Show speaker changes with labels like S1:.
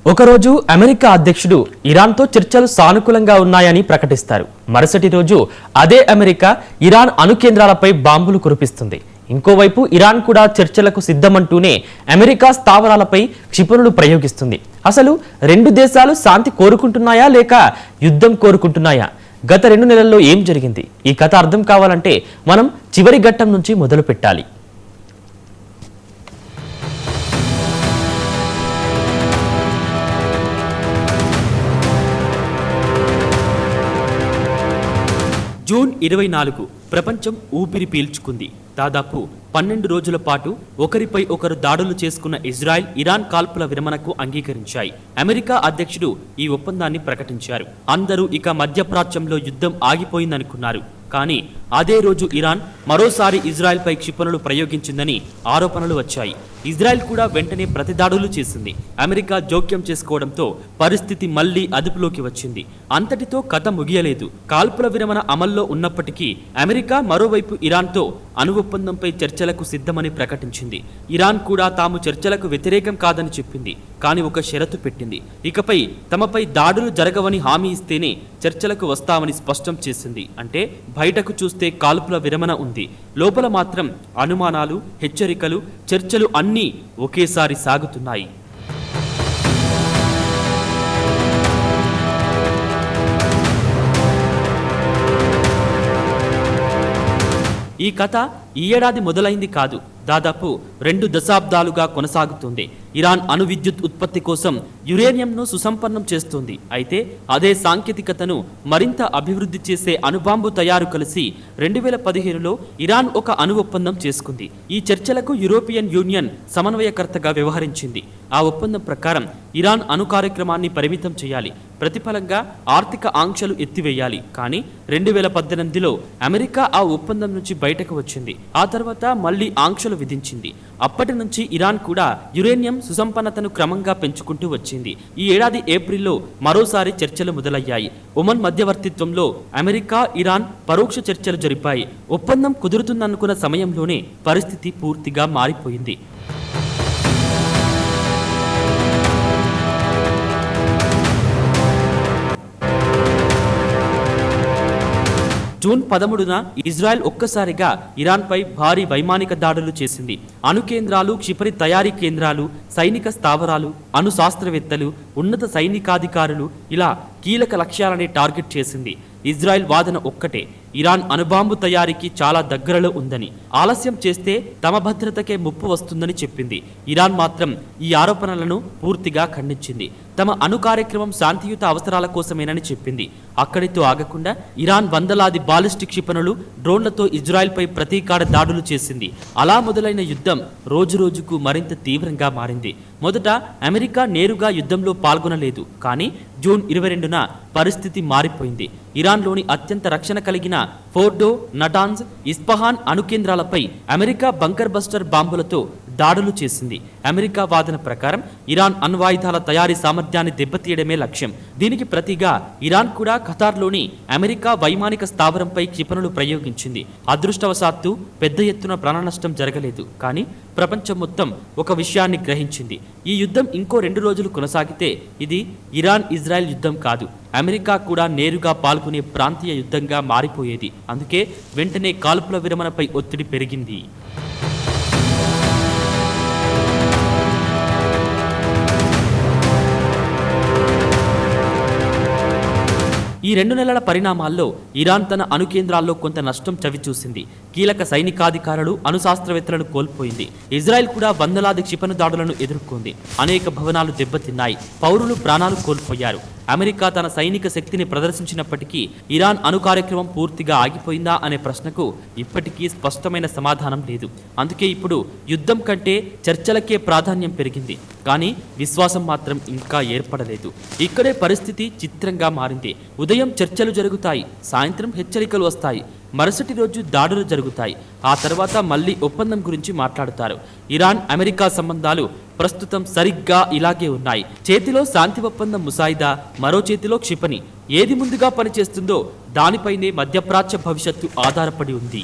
S1: ఒకరోజు అమెరికా అధ్యక్షుడు ఇరాన్తో చర్చలు సానుకూలంగా ఉన్నాయని ప్రకటిస్తారు. మరుసటి రోజు అదే అమెరికా ఇరాన్ అణు కేంద్రాలపై బాంబులు కురిపిస్తుంది. ఇంకోవైపు ఇరాన్ కూడా చర్చలకు సిద్ధమంటూనే అమెరికా స్థావరాలపై క్షిపణులు ప్రయోగిస్తుంది. అసలు రెండు దేశాలు శాంతి కోరుకుంటున్నాయా లేక యుద్ధం కోరుకుంటున్నాయా? గత 2 నెలల్లో ఏం జరిగింది? ఈ కథ అర్థం కావాలంటే మనం చివరి ఘట్టం నుంచి మొదలు పెట్టాలి. జూన్ 24 ప్రపంచం ఊపిరి పీల్చుకుంది. దాదాపు 12 రోజుల పాటు ఒకరిపై ఒకరు దాడులు చేసుకున్న ఇజ్రాయెల్, ఇరాన్ కాల్పుల విరమణకు అంగీకరించాయి. అమెరికా అధ్యక్షుడు ఈ ఒప్పందాన్ని ప్రకటించారు. అందరూ ఇక మధ్యప్రాచ్యంలో యుద్ధం ఆగిపోయిందనుకున్నారు. కానీ అదే రోజు ఇరాన్ మరోసారి ఇజ్రాయెల్పై క్షిపణులు ప్రయోగించిందని ఆరోపణలు వచ్చాయి. ఇజ్రాయెల్ కూడా వెంటనే ప్రతిదాడులు చేసింది. అమెరికా జోక్యం చేసుకోవడంతో పరిస్థితి మళ్లీ అదుపులోకి వచ్చింది. అంతటితో కథ ముగియలేదు. కాల్పుల విరమణ అమల్లో ఉన్నప్పటికీ అమెరికా మరోవైపు ఇరాన్తో అణు ఒప్పందంపై చర్చలకు సిద్ధమని ప్రకటించింది. ఇరాన్ కూడా తాము చర్చలకు వ్యతిరేకం కాదని చెప్పింది. కానీ ఒక షరతు పెట్టింది. ఇకపై తమపై దాడులు జరగవని హామీ ఇస్తేనే చర్చలకు వస్తామని స్పష్టం చేసింది. అంటే బయటకు చూస్తే కాల్పుల విరమణ ఉంది, లోపల మాత్రం అనుమానాలు, హెచ్చరికలు, చర్చలు అన్నీ ఒకేసారి సాగుతున్నాయి. ఈ కథ ఈ ఏడాది మొదలైంది కాదు, దాదాపు 2 దశాబ్దాలుగా కొనసాగుతుంది. ఇరాన్ అణు విద్యుత్ ఉత్పత్తి కోసం యురేనియంను సుసంపన్నం చేస్తుంది. అయితే అదే సాంకేతికతను మరింత అభివృద్ధి చేసే అణుబాంబు తయారు కలిసి 2015లో ఇరాన్ ఒక అణు ఒప్పందం చేసుకుంది. ఈ చర్చలకు యూరోపియన్ యూనియన్ సమన్వయకర్తగా వ్యవహరించింది. ఆ ఒప్పందం ప్రకారం ఇరాన్ అణు కార్యక్రమాన్ని పరిమితం చేయాలి, ప్రతిఫలంగా ఆర్థిక ఆంక్షలు ఎత్తివేయాలి. కానీ 2018లో అమెరికా ఆ ఒప్పందం నుంచి బయటకు వచ్చింది. ఆ తర్వాత మళ్లీ ఆంక్షలు విధించింది. అప్పటి నుంచి ఇరాన్ కూడా యురేనియం సుసంపన్నతను క్రమంగా పెంచుకుంటూ వచ్చింది. ఈ ఏడాది ఏప్రిల్లో మరోసారి చర్చలు మొదలయ్యాయి. ఒమన్ మధ్యవర్తిత్వంలో అమెరికా, ఇరాన్ పరోక్ష చర్చలు జరిపాయి. ఒప్పందం కుదురుతుందనుకున్న సమయంలోనే పరిస్థితి పూర్తిగా మారిపోయింది. జూన్ 13న ఇజ్రాయెల్ ఒక్కసారిగా ఇరాన్పై భారీ వైమానిక దాడులు చేసింది. అణు కేంద్రాలు, క్షిపణి తయారీ కేంద్రాలు, సైనిక స్థావరాలు, అణు శాస్త్రవేత్తలు, ఉన్నత సైనికాధికారులు ఇలా కీలక లక్ష్యాలని టార్గెట్ చేసింది. ఇజ్రాయెల్ వాదన ఒక్కటే, ఇరాన్ అణుబాంబు తయారీకి చాలా దగ్గరలో ఉందని, ఆలస్యం చేస్తే తమ భద్రతకే ముప్పు వస్తుందని చెప్పింది. ఇరాన్ మాత్రం ఈ ఆరోపణలను పూర్తిగా ఖండించింది. తమ అణు కార్యక్రమం శాంతియుత అవసరాల కోసమేనని చెప్పింది. అక్కడితో ఆగకుండా ఇరాన్ వందలాది బాలిస్టిక్ క్షిపణులు, డ్రోన్లతో ఇజ్రాయెల్పై ప్రతీకార దాడులు చేసింది. అలా మొదలైన యుద్ధం రోజురోజుకు మరింత తీవ్రంగా మారింది. మొదట అమెరికా నేరుగా యుద్ధంలో పాల్గొనలేదు. కానీ జూన్ 22న పరిస్థితి మారిపోయింది. ఇరాన్లోని అత్యంత రక్షణ కలిగిన ఫోర్డో, నటాన్స్, ఇస్ఫహాన్ అణు కేంద్రాలపై అమెరికా బంకర్ బస్టర్ బాంబులతో దాడులు చేసింది. అమెరికా వాదన ప్రకారం ఇరాన్ అణ్వాయుధాల తయారీ సామర్థ్యాన్ని దెబ్బతీయడమే లక్ష్యం. దీనికి ప్రతిగా ఇరాన్ కూడా ఖతార్లోని అమెరికా వైమానిక స్థావరంపై క్షిపణులు ప్రయోగించింది. అదృష్టవశాత్తు పెద్ద ఎత్తున ప్రాణనష్టం జరగలేదు. కానీ ప్రపంచం మొత్తం ఒక విషయాన్ని గ్రహించింది. ఈ యుద్ధం ఇంకో 2 రోజులు కొనసాగితే ఇది ఇరాన్ ఇజ్రాయెల్ యుద్ధం కాదు, అమెరికా కూడా నేరుగా పాల్గొనే ప్రాంతీయ యుద్ధంగా మారిపోయేది. అందుకే వెంటనే కాల్పుల విరమణపై ఒత్తిడి పెరిగింది. ఈ 2 నెలల పరిణామాల్లో ఇరాన్ తన అణు కేంద్రాల్లో కొంత నష్టం చవిచూసింది. కీలక సైనికాధికారులు, అణుశాస్త్రవేత్తలను కోల్పోయింది. ఇజ్రాయెల్ కూడా వందలాది క్షిపణి దాడులను ఎదుర్కొంది. అనేక భవనాలు దెబ్బతిన్నాయి, పౌరులు ప్రాణాలు కోల్పోయారు. అమెరికా తన సైనిక శక్తిని ప్రదర్శించినప్పటికీ ఇరాన్ అణు కార్యక్రమం పూర్తిగా ఆగిపోయిందా అనే ప్రశ్నకు ఇప్పటికీ స్పష్టమైన సమాధానం లేదు. అందుకే ఇప్పుడు యుద్ధం కంటే చర్చలకే ప్రాధాన్యం పెరిగింది. కానీ విశ్వాసం మాత్రం ఇంకా ఏర్పడలేదు. ఇక్కడే పరిస్థితి చిత్రంగా మారింది. ఉదయం చర్చలు జరుగుతాయి, సాయంత్రం హెచ్చరికలు వస్తాయి, మరుసటి రోజు దాడులు జరుగుతాయి. ఆ తర్వాత మళ్ళీ ఒప్పందం గురించి మాట్లాడుతారు. ఇరాన్ అమెరికా సంబంధాలు ప్రస్తుతం సరిగ్గా ఇలాగే ఉన్నాయి. చేతిలో శాంతి ఒప్పందం ముసాయిదా, మరో చేతిలో క్షిపణి. ఏది ముందుగా పనిచేస్తుందో దానిపైనే మధ్యప్రాచ్య భవిష్యత్తు ఆధారపడి ఉంది.